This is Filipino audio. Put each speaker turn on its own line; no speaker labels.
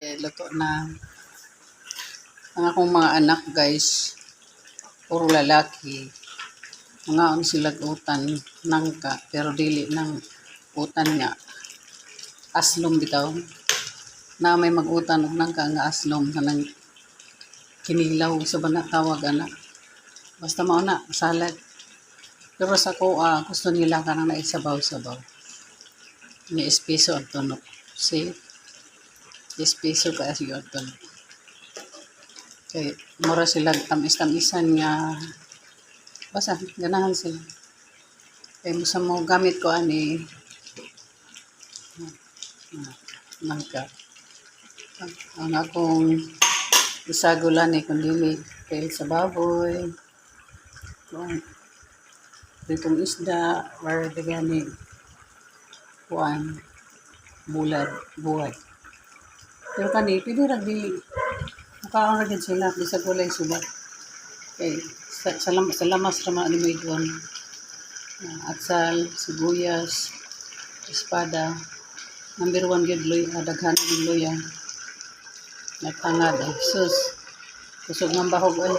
Luto na ang akong mga anak, guys. Puro lalaki. Mga sila utan nangka pero dili ng utan nga aslom bitaw. Na may mag-utan og nangka nga aslom kanang kinilaw sa bana tawag ana. Basta mao na salad. Pero sa ko gusto nila kanang naisabaw-sabaw. Ni espeso ang tunok. See? Espeso ka siya ang tunok. Kay mura sila tamis-tamisan nga basta ganahan sila. Kay mo sa mo gamit ko ani nangka. Ang akong isagulan ni kundi kay sa baboy. Ditong isda or gani kuan bulad buhay. Pero kani pwede ra di mukaon ra gid sila bisag walay subat. Kay sa lamas ra man ni doon. Atsal, sibuyas, espada. Number 1 gid loy daghan ng loya. Nagtangad sus. Kusog ng bahog ay.